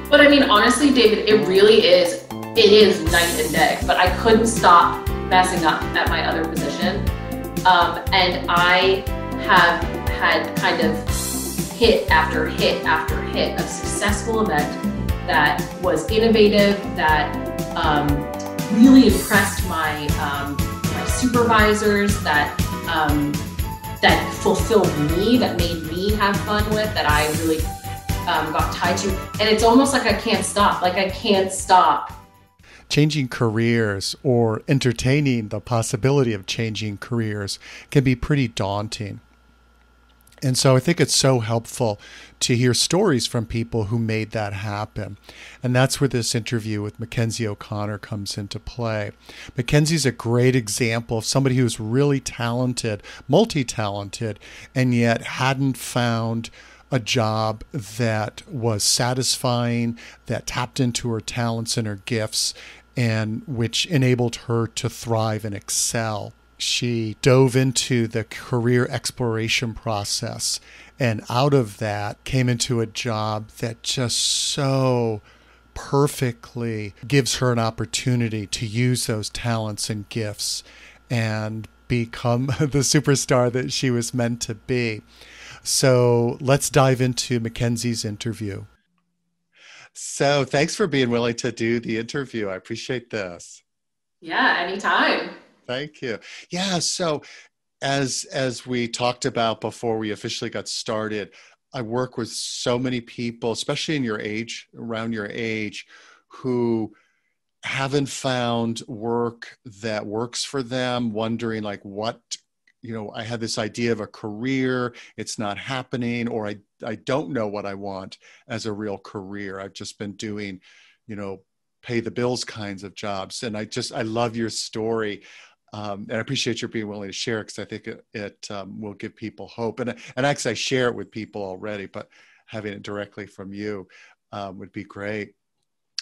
But I mean, honestly, David, it is night and day, but I couldn't stop messing up at my other position. And I have had kind of hit after hit after hit of successful event that was innovative, that really impressed my supervisors, that fulfilled me, that made me have fun with, that I really got tied to. And it's almost like I can't stop. Like I can't stop. Changing careers or entertaining the possibility of changing careers can be pretty daunting. And so I think it's so helpful to hear stories from people who made that happen. And that's where this interview with Mackenzie O'Connor comes into play. Mackenzie's a great example of somebody who's really talented, multi-talented, and yet hadn't found a job that was satisfying, that tapped into her talents and her gifts, and which enabled her to thrive and excel. She dove into the career exploration process, and out of that came into a job that just so perfectly gives her an opportunity to use those talents and gifts and become the superstar that she was meant to be. So let's dive into Mackenzie's interview. So thanks for being willing to do the interview. I appreciate this. Yeah, anytime. Thank you. Yeah. So as we talked about before we officially got started, I work with so many people, especially in your age, around your age, who haven't found work that works for them, wondering like I had this idea of a career, it's not happening, or I don't know what I want as a real career. I've just been doing, pay the bills kinds of jobs. And I love your story. And I appreciate your being willing to share, because I think it will give people hope. And actually I share it with people already, but having it directly from you would be great.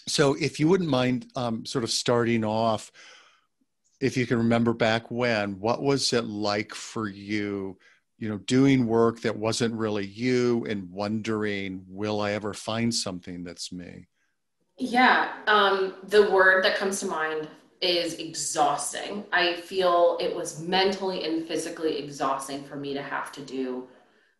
So if you wouldn't mind sort of starting off, if you can remember back when, what was it like for you, doing work that wasn't really you and wondering, will I ever find something that's me? Yeah, the word that comes to mind is exhausting. I feel it was mentally and physically exhausting for me to have to do,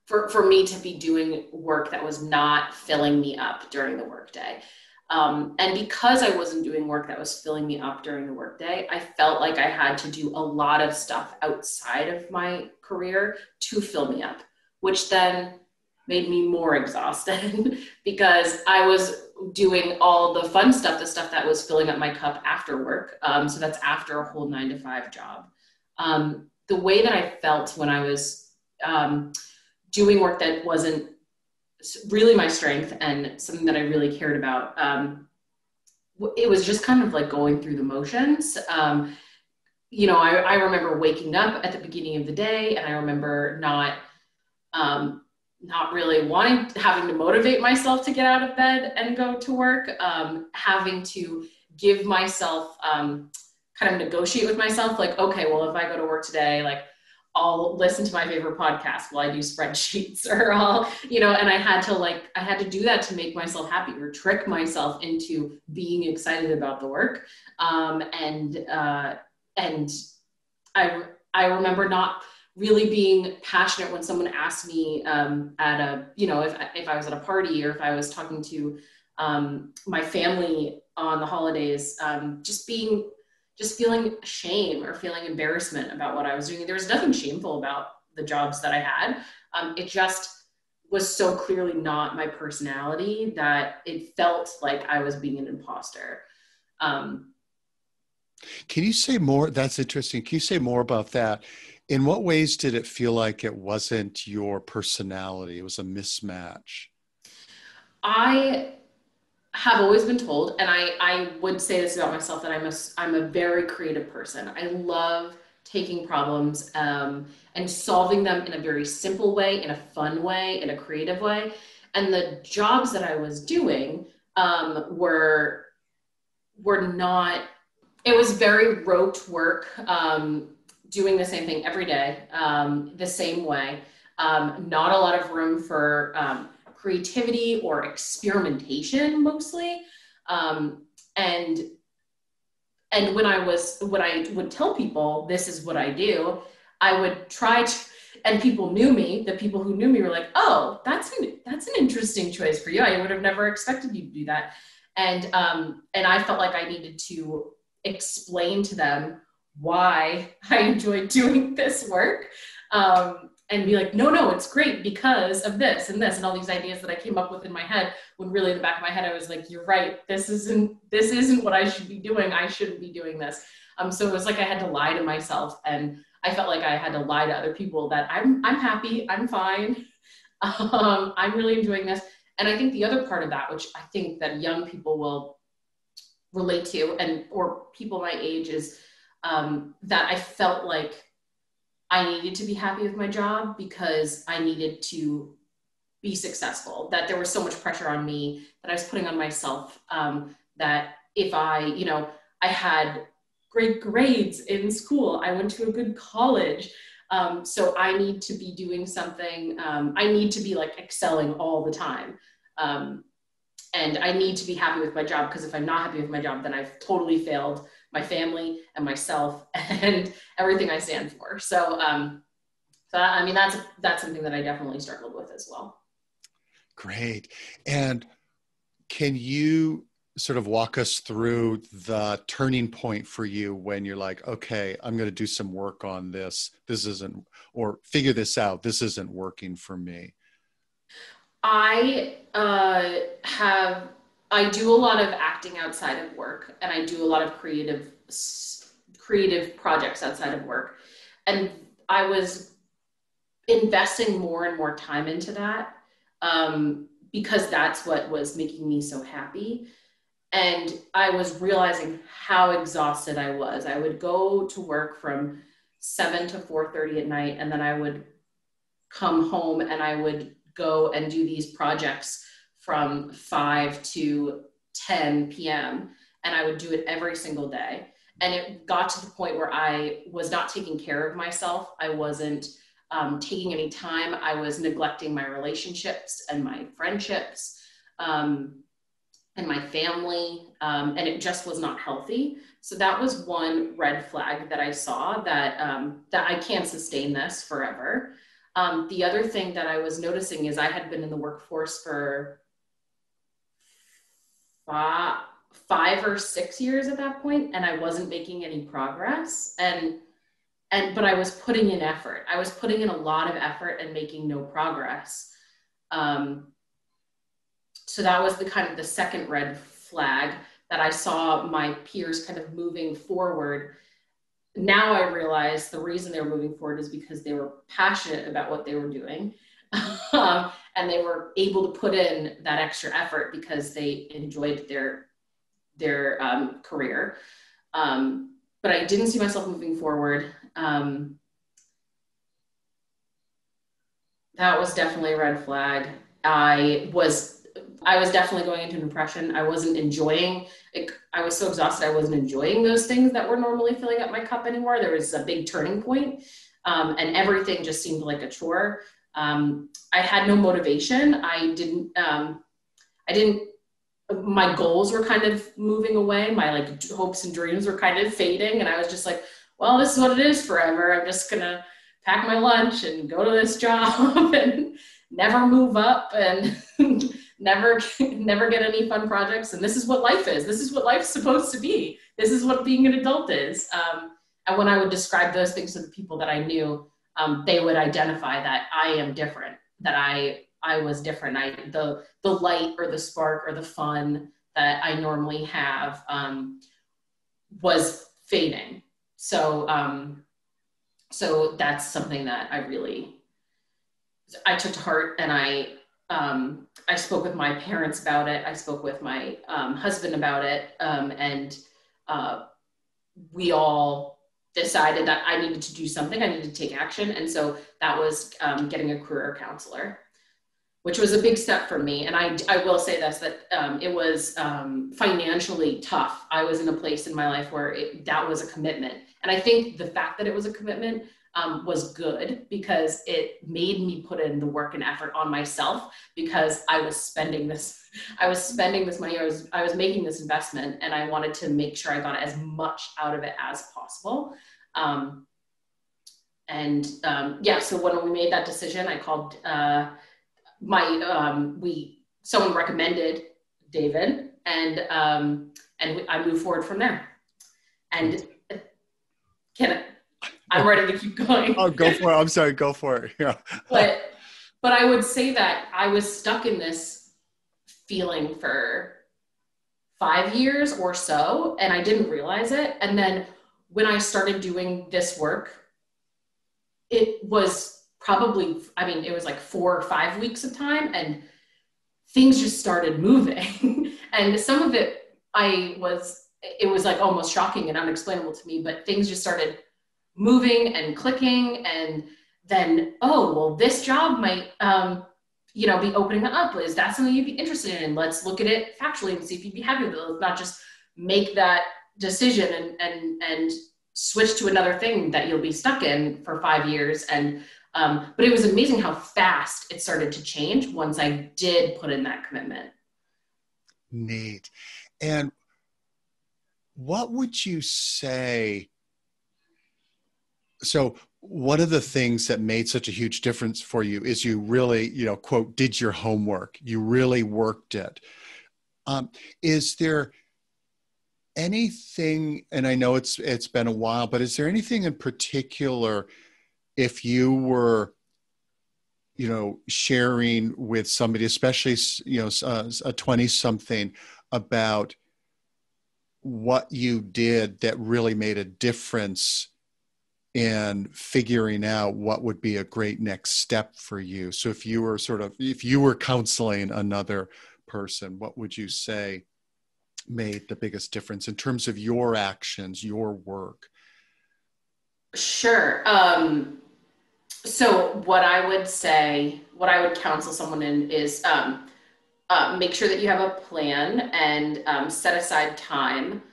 for me to be doing work that was not filling me up during the workday. And because I wasn't doing work that was filling me up during the workday, I felt like I had to do a lot of stuff outside of my career to fill me up, which then made me more exhausted because I was doing all the fun stuff, the stuff that was filling up my cup after work. So that's after a whole 9-to-5 job. The way that I felt when I was doing work that wasn't really my strength and something that I really cared about, it was just kind of like going through the motions. I remember waking up at the beginning of the day, and I remember not really having to motivate myself to get out of bed and go to work, having to give myself, kind of negotiate with myself, like, okay, well, if I go to work today, like, I'll listen to my favorite podcast while I do spreadsheets, or and I had to do that to make myself happy, or trick myself into being excited about the work. And I remember not really being passionate when someone asked me if I was at a party, or if I was talking to my family on the holidays, just feeling shame or feeling embarrassment about what I was doing. There was nothing shameful about the jobs that I had. It just was so clearly not my personality that it felt like I was being an imposter. Can you say more? That's interesting. Can you say more about that? In what ways did it feel like it wasn't your personality? It was a mismatch. I have always been told, and I would say this about myself, that I'm a very creative person. I love taking problems and solving them in a very simple way, in a fun way, in a creative way. And the jobs that I was doing were not. It was very rote work, doing the same thing every day, the same way. Not a lot of room for creativity or experimentation mostly. Um, and when I would tell people this is what I do, I would try to, and people knew me. The people who knew me were like, "Oh, that's an interesting choice for you. I would have never expected you to do that." And I felt like I needed to explain to them why I enjoyed doing this work. And be like, no, it's great because of this and all these ideas that I came up with in my head, when really in the back of my head, I was like, you're right. This isn't what I should be doing. I shouldn't be doing this. So it was like I had to lie to myself, and I felt like I had to lie to other people that I'm happy, I'm fine. I'm really enjoying this. And I think the other part of that, which I think that young people will relate to, and or people my age, is that I felt like I needed to be happy with my job because I needed to be successful, that there was so much pressure on me that I was putting on myself, that if I had great grades in school, I went to a good college. So I need to be doing something. I need to be like excelling all the time. And I need to be happy with my job, because if I'm not happy with my job, then I've totally failed my family and myself and everything I stand for. So I mean, that's something that I definitely struggled with as well. Great. And can you sort of walk us through the turning point for you when you're like, okay, I'm going to do some work on this. This isn't, or figure this out. This isn't working for me. I I do a lot of acting outside of work, and I do a lot of creative projects outside of work. And I was investing more and more time into that, because that's what was making me so happy. And I was realizing how exhausted I was. I would go to work from 7 to 4:30 at night, and then I would come home and I would go and do these projects from 5 to 10 p.m. And I would do it every single day. And it got to the point where I was not taking care of myself. I wasn't taking any time. I was neglecting my relationships and my friendships, and my family. And it just was not healthy. So that was one red flag that I saw, that I can't sustain this forever. The other thing that I was noticing is I had been in the workforce for 5 or 6 years at that point, and I wasn't making any progress. But I was putting in effort. I was putting in a lot of effort and making no progress. So that was the second red flag, that I saw my peers kind of moving forward. Now I realize the reason they were moving forward is because they were passionate about what they were doing. And they were able to put in that extra effort because they enjoyed their career. But I didn't see myself moving forward. That was definitely a red flag. I was definitely going into depression. I wasn't enjoying it. I was so exhausted. I wasn't enjoying those things that were normally filling up my cup anymore. There was a big turning point, and everything just seemed like a chore. I had no motivation. I didn't, my goals were kind of moving away. My like hopes and dreams were kind of fading. And I was just like, well, this is what it is forever. I'm just going to pack my lunch and go to this job and never move up and never get any fun projects. And this is what life is. This is what life's supposed to be. This is what being an adult is. And when I would describe those things to the people that I knew, they would identify that I am different, that I was different. The light or the spark or the fun that I normally have was fading. So that's something that I took to heart, and I spoke with my parents about it. I spoke with my husband about it, and we all decided that I needed to do something. I needed to take action, and so that was getting a career counselor, which was a big step for me. And I will say this, that it was financially tough. I was in a place in my life where that was a commitment. And I think the fact that it was a commitment was good because it made me put in the work and effort on myself because I was spending this money, I was making this investment and I wanted to make sure I got as much out of it as possible. Um, yeah, so when we made that decision, I called someone recommended David, and I moved forward from there. And I'm ready to keep going. Oh, go for it. I'm sorry. Go for it. Yeah. but I would say that I was stuck in this feeling for 5 years or so, and I didn't realize it. And then when I started doing this work, it was probably, I mean, it was like 4 or 5 weeks of time, and things just started moving. And some of it, it was like almost shocking and unexplainable to me, but things just started moving and clicking. And then, oh, well, this job might, be opening up. Is that something you'd be interested in? Let's look at it factually and see if you'd be happy with it. Let's not just make that decision and switch to another thing that you'll be stuck in for 5 years. And, but it was amazing how fast it started to change once I did put in that commitment. Neat. And what would you say? So one of the things that made such a huge difference for you is you really, quote, did your homework. You really worked it. Is there anything, and I know it's been a while, but is there anything in particular, if you were, sharing with somebody, especially, a 20-something, about what you did that really made a difference in figuring out what would be a great next step for you? So if you were counseling another person, what would you say made the biggest difference in terms of your actions, your work? Sure. So what I would counsel someone in is make sure that you have a plan and set aside time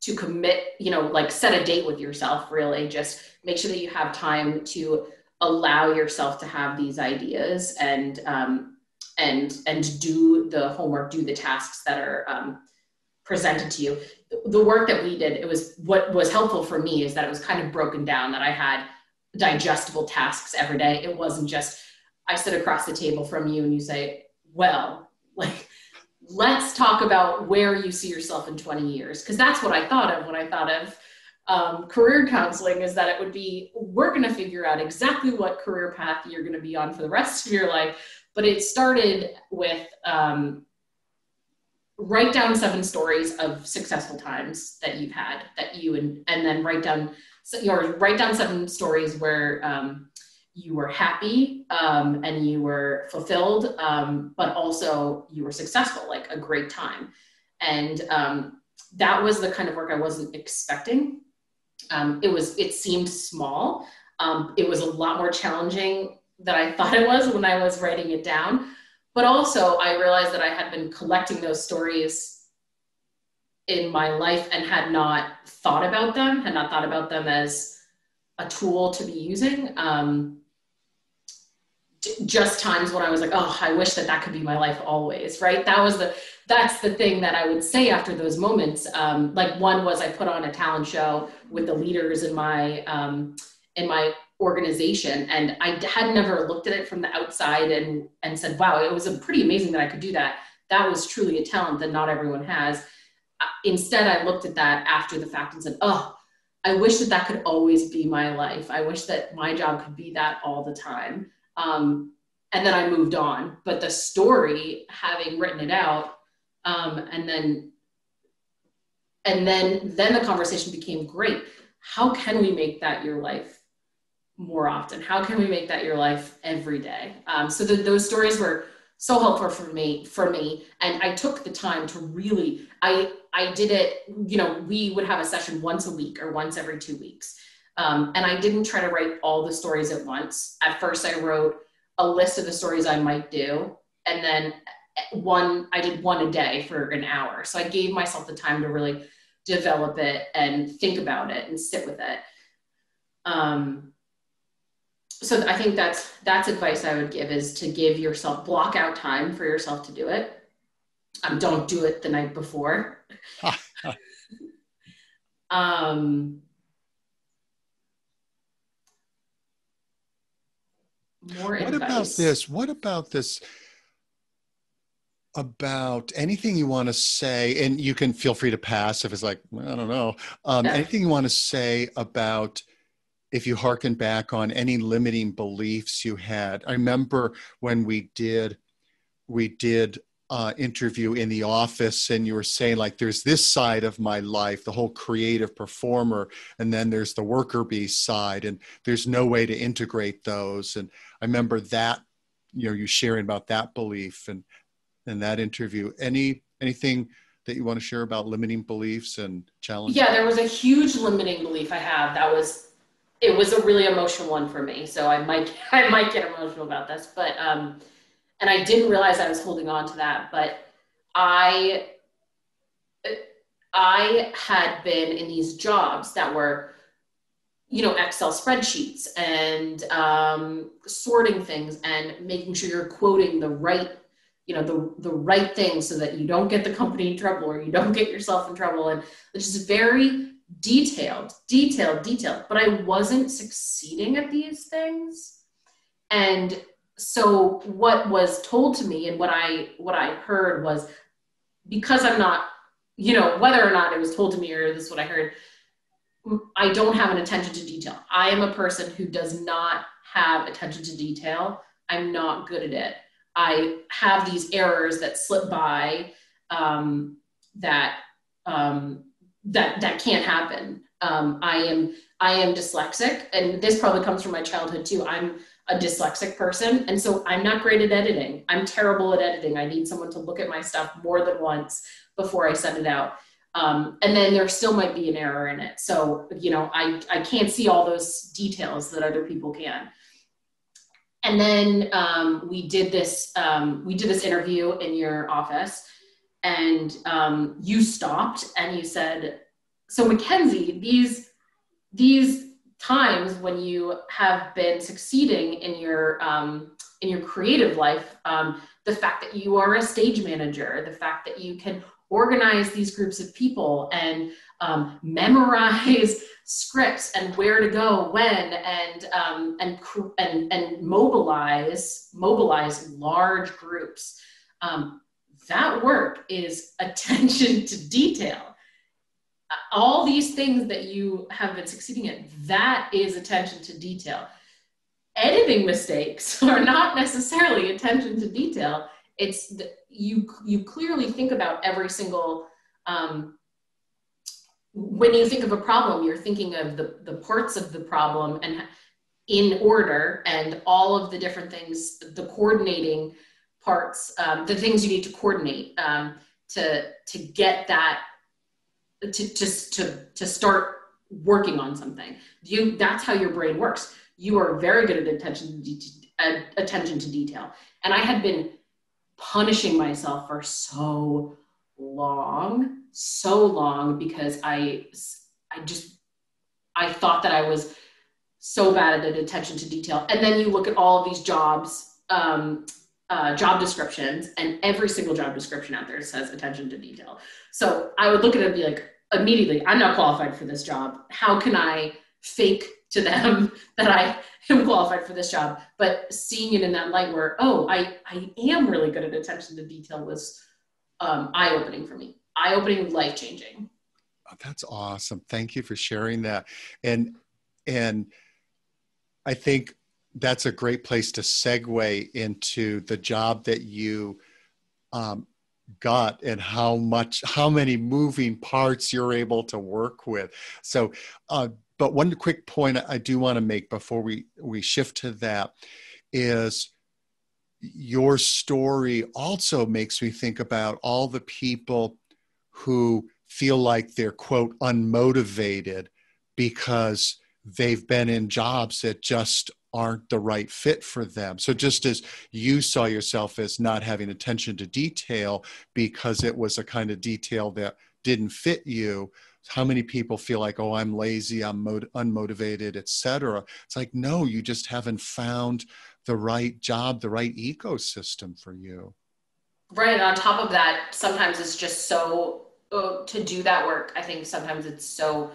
to commit, like set a date with yourself, really. Just make sure that you have time to allow yourself to have these ideas and do the homework, do the tasks that are presented to you. The work that we did, what was helpful for me is that it was kind of broken down, that I had digestible tasks every day. It wasn't just, I sit across the table from you and you say, well, like, let's talk about where you see yourself in 20 years. Because that's what I thought of when I thought of career counseling, is that it would be, we're going to figure out exactly what career path you're going to be on for the rest of your life. But it started with write down 7 stories of successful times that you've had, and then write down 7 stories where you were happy and you were fulfilled, but also you were successful, like a great time. And that was the kind of work I wasn't expecting. It seemed small. It was a lot more challenging than I thought it was when I was writing it down. But also I realized that I had been collecting those stories in my life and had not thought about them as a tool to be using. Just times when I was like, oh, I wish that could be my life always, right? That's the thing that I would say after those moments. Like, one was I put on a talent show with the leaders in my organization, and I had never looked at it from the outside and said, wow, it was pretty amazing that I could do that. That was truly a talent that not everyone has. Instead, I looked at that after the fact and said, oh, I wish that could always be my life. I wish that my job could be that all the time. And then I moved on. But the story, having written it out, and then the conversation became, great. How can we make that your life more often? How can we make that your life every day? So those stories were so helpful for me. And I took the time to really, I did it, we would have a session once a week or once every 2 weeks. And I didn't try to write all the stories at once. At first I wrote a list of the stories I might do. And then I did one a day for an hour. So I gave myself the time to really develop it and think about it and sit with it. Um, so I think that's advice I would give, is to give yourself, block out time for yourself to do it. Don't do it the night before. Um, More What about advice. this? What about this? About anything you want to say, and you can feel free to pass if it's like, well, I don't know. Yeah. Anything you want to say about, if you hearken back on any limiting beliefs you had. I remember when we did interview in the office, and you were saying, like, there's this side of my life, the whole creative performer, and then there's the worker bee side, and there's no way to integrate those. And I remember that, you sharing about that belief and that interview. Anything that you want to share about limiting beliefs and challenges? Yeah, there was a huge limiting belief I had that was, it was a really emotional one for me. So I might get emotional about this, but and I didn't realize I was holding on to that, but I I had been in these jobs that were, Excel spreadsheets and sorting things and making sure you're quoting the right, the right thing so that you don't get the company in trouble or you don't get yourself in trouble. And it's just very detailed. But I wasn't succeeding at these things. And so what was told to me, and what I heard was, because I'm not, whether or not it was told to me or this is what I heard, I don't have an attention to detail. I am a person who does not have attention to detail. I'm not good at it. I have these errors that slip by, that that can't happen. I am dyslexic, and this probably comes from my childhood too. I'm a dyslexic person, and so I'm not great at editing. I'm terrible at editing. I need someone to look at my stuff more than once before I send it out. And then there still might be an error in it. So, I can't see all those details that other people can. And then we did this interview in your office, and you stopped and you said, "So Mackenzie, these times when you have been succeeding in your creative life, the fact that you are a stage manager, the fact that you can organize these groups of people and memorize scripts and where to go when, and mobilize large groups. That work is attention to detail. All these things that you have been succeeding at, that is attention to detail. Editing mistakes are not necessarily attention to detail. It's you clearly think about every single, when you think of a problem, you're thinking of the parts of the problem and in order, and all of the different things, the coordinating parts, the things you need to coordinate, to get that, to start working on something. That's how your brain works. You are very good at attention to detail. And I had been punishing myself for so long, because I thought that I was so bad at attention to detail. And then you look at all of these jobs, job descriptions, and every single job description out there says attention to detail. So I would look at it and be like, immediately, I'm not qualified for this job. How can I fake to them that I am qualified for this job? But seeing it in that light where, oh, I am really good at attention to detail, was eye-opening for me. Eye-opening, life-changing. Oh, that's awesome. Thank you for sharing that. And I think that's a great place to segue into the job that you got, and how many moving parts you're able to work with. So, but one quick point I do want to make before we shift to that is, your story also makes me think about all the people who feel like they're, quote, unmotivated because they've been in jobs that just aren't the right fit for them. So just as you saw yourself as not having attention to detail because it was a kind of detail that didn't fit you, How many people feel like, oh, I'm lazy, I'm unmotivated, etc. It's like, no, you just haven't found the right job, the right ecosystem for you. Right. And on top of that, sometimes it's just so, to do that work, I think sometimes it's so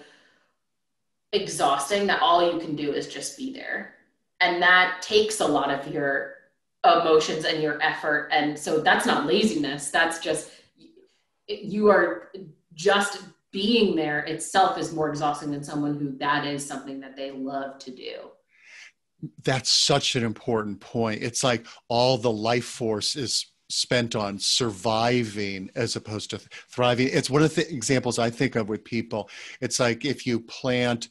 exhausting that all you can do is just be there. And that takes a lot of your emotions and your effort. And so that's not laziness. That's just, you are just being there itself is more exhausting than someone who that is something that they love to do. That's such an important point. It's like all the life force is spent on surviving as opposed to thriving. It's one of the examples I think of with people. It's like if you plant,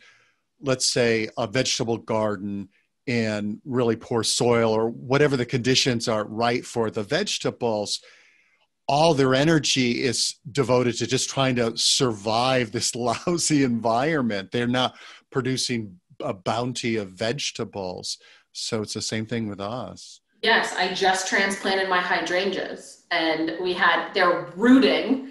let's say, a vegetable garden in really poor soil or whatever the conditions are right for the vegetables, all their energy is devoted to just trying to survive this lousy environment. They're not producing a bounty of vegetables. So it's the same thing with us. Yes, I just transplanted my hydrangeas and they're rooting.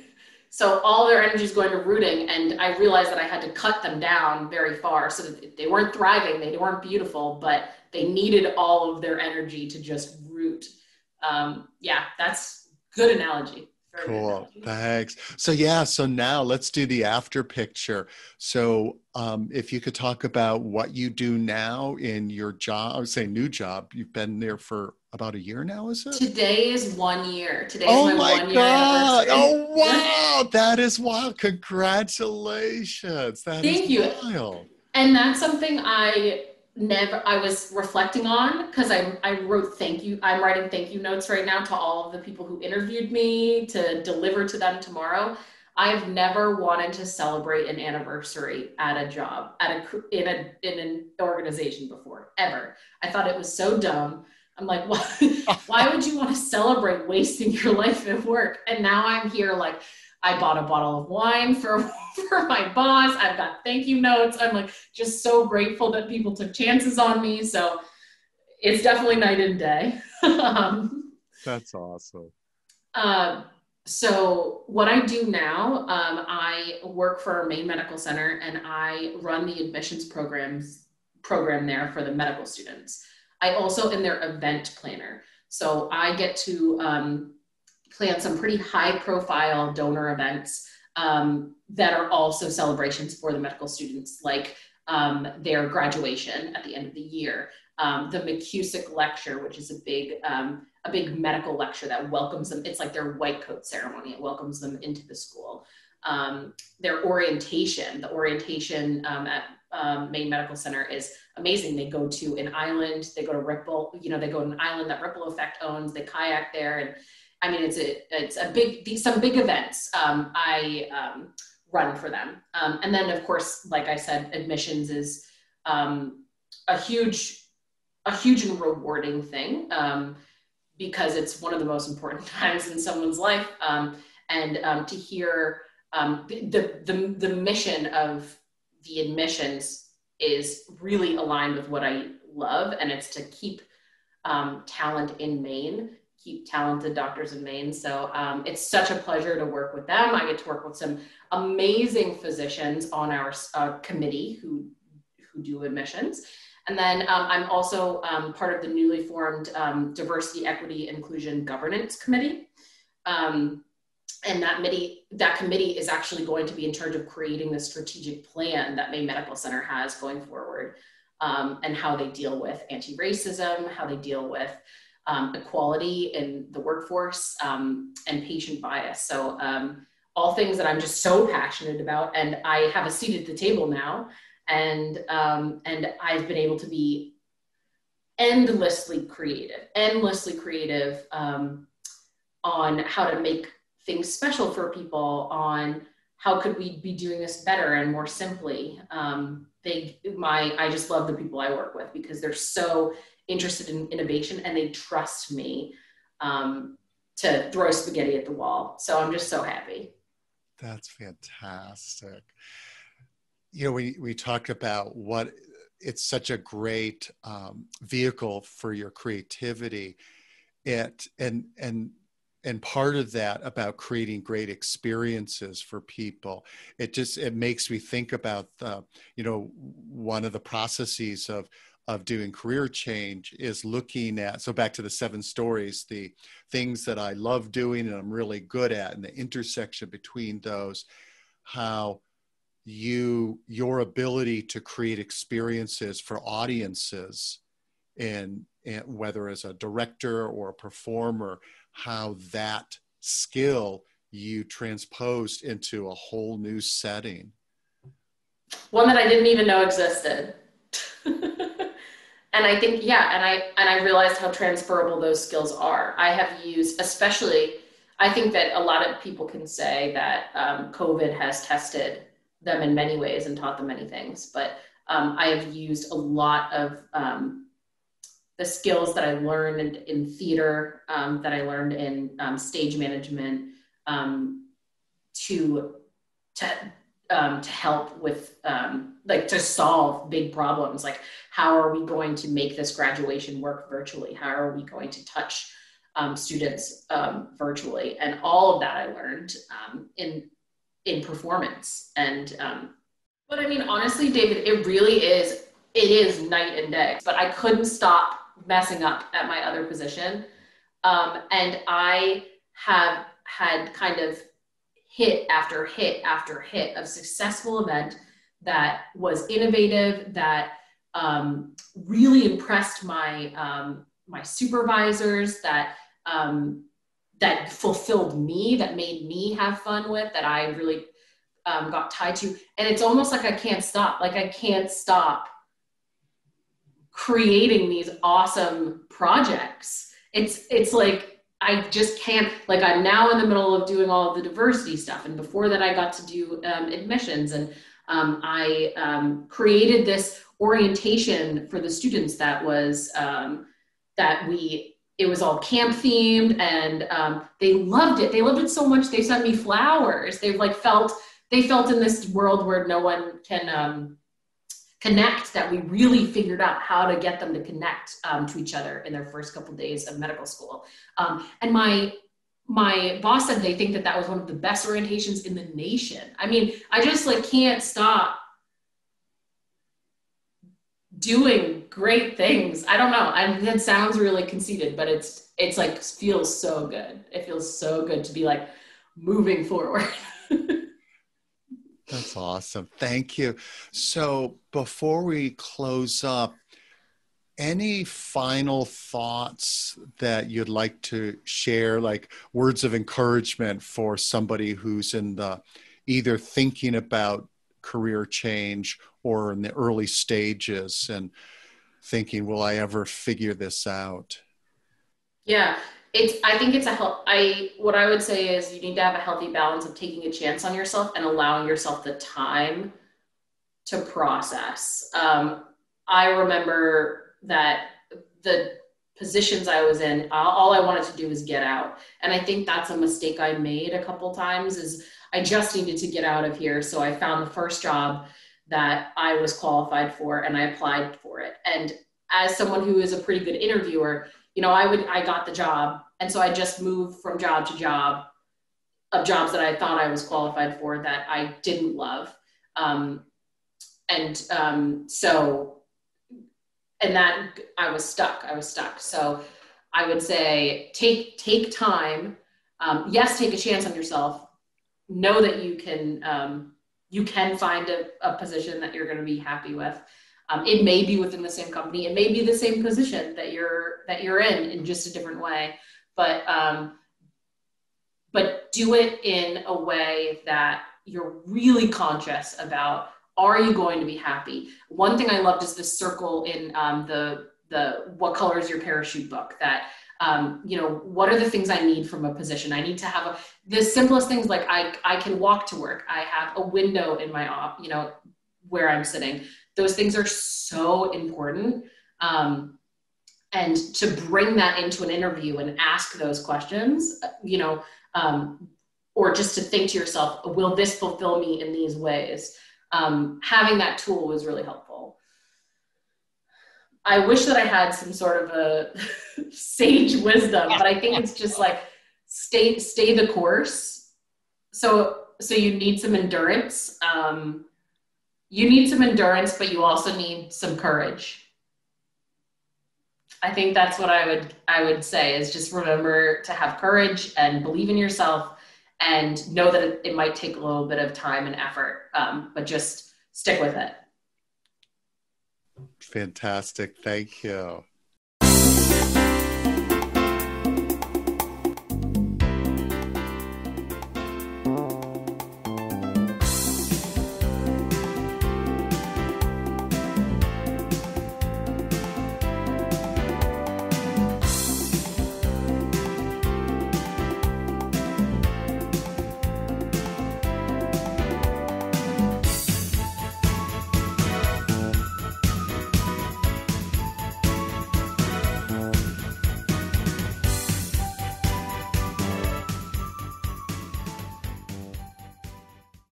So all their energy is going to rooting. And I realized that I had to cut them down very far so that they weren't thriving, they weren't beautiful, but they needed all of their energy to just root. Yeah, that's good analogy. Very good Cool. analogy. Thanks. So yeah, so now let's do the after picture. So if you could talk about what you do now in your job, I would say new job. You've been there for about a year now, is it? Today is 1 year. Today is Oh my my 1 year God. anniversary. Oh wow. That is wild. Congratulations. That is Thank you. wild. And that's something I was reflecting on because I wrote thank you. I'm writing thank you notes right now to all of the people who interviewed me to deliver to them tomorrow. I've never wanted to celebrate an anniversary at a job, in an organization before, ever. I thought it was so dumb. I'm like, why would you want to celebrate wasting your life at work? And now I'm here like, I bought a bottle of wine for for my boss. I've got thank you notes. I'm like just so grateful that people took chances on me. So it's definitely night and day. That's awesome. uh, so what I do now, I work for Maine Medical Center and I run the admissions program there for the medical students. I also am their event planner. So I get to plan some pretty high profile donor events that are also celebrations for the medical students, like their graduation at the end of the year, the McCusick lecture, which is a big medical lecture that welcomes them. It's like their white coat ceremony. It welcomes them into the school. Their orientation, the orientation at Maine Medical Center is amazing. They go to an island, they go to Ripple, they go to an island that Ripple Effect owns, they kayak there. And I mean, it's a some big events I run for them. And then of course, like I said, admissions is a huge, and rewarding thing because it's one of the most important times in someone's life. And to hear the mission of the admissions is really aligned with what I love, and it's to keep talent in Maine, keep talented doctors in Maine. So it's such a pleasure to work with them. I get to work with some amazing physicians on our committee who do admissions. And then I'm also part of the newly formed Diversity, Equity, Inclusion Governance Committee. And that committee is actually going to be in charge of creating the strategic plan that Maine Medical Center has going forward, and how they deal with anti-racism, how they deal with equality in the workforce, and patient bias. So all things that I'm just so passionate about, and I have a seat at the table now, and I've been able to be endlessly creative on how to make things special for people, on how could we be doing this better and more simply. I just love the people I work with because they're so interested in innovation and they trust me to throw spaghetti at the wall. So I'm just so happy. That's fantastic. We talked about what it's such a great vehicle for your creativity. And and part of that about creating great experiences for people. It makes me think about one of the processes of doing career change is looking at, so back to the 7 stories, the things that I love doing and I'm really good at, and the intersection between those, how your ability to create experiences for audiences, and whether as a director or a performer, how that skill you transposed into a whole new setting. One that I didn't even know existed. And I think, yeah, and I realized how transferable those skills are. I have used, especially, I think that a lot of people can say that COVID has tested them in many ways and taught them many things. But I have used a lot of the skills that I learned in theater, that I learned in stage management, to to help with like to solve big problems. Like, how are we going to make this graduation work virtually? How are we going to touch students virtually? And all of that I learned in performance. And but I mean, honestly, David, it is night and day. But I couldn't stop messing up at my other position, and I have had kind of hit after hit after hit of successful event that was innovative, that really impressed my supervisors, that that fulfilled me, that made me have fun with, that I really got tied to. And it's almost like I can't stop. Like, I can't stop creating these awesome projects. It's like, I just can't, like, I'm now in the middle of doing all of the diversity stuff. And before that, I got to do admissions. And I created this orientation for the students that was, it was all camp themed, and they loved it. They loved it so much, they sent me flowers. They felt in this world where no one can connect, that we really figured out how to get them to connect to each other in their first couple of days of medical school. And my boss said they think that that was one of the best orientations in the nation. I mean, I just like can't stop doing great things. I don't know. That sounds really conceited, but it's like, feels so good. It feels so good to be like moving forward. That's awesome. Thank you. So before we close up, any final thoughts that you'd like to share, like words of encouragement for somebody who's in the either thinking about career change or in the early stages and thinking, will I ever figure this out? Yeah, I think it's what I would say is you need to have a healthy balance of taking a chance on yourself and allowing yourself the time to process. I remember that the positions I was in, all I wanted to do was get out. And I think that's a mistake I made a couple times, is I just needed to get out of here. So I found the first job that I was qualified for and I applied for it. And as someone who is a pretty good interviewer, I got the job. And so I just moved from job to job of jobs that I thought I was qualified for that I didn't love. And that I was stuck. So I would say take time. Yes, take a chance on yourself. Know that you can find a position that you're going to be happy with. It may be within the same company. It may be the same position that you're in just a different way. But do it in a way that you're really conscious about. Are you going to be happy? One thing I loved is the circle in the What Color Is Your Parachute book, that what are the things I need from a position? I need to have the simplest things, like I can walk to work. I have a window in my where I'm sitting. Those things are so important. And to bring that into an interview and ask those questions, or just to think to yourself, will this fulfill me in these ways? Having that tool was really helpful. I wish that I had some sort of a sage wisdom, but I think it's just like stay the course. So you need some endurance. You need some endurance, but you also need some courage. I think that's what I would say is just remember to have courage and believe in yourself and know that it might take a little bit of time and effort, but just stick with it. Fantastic. Thank you.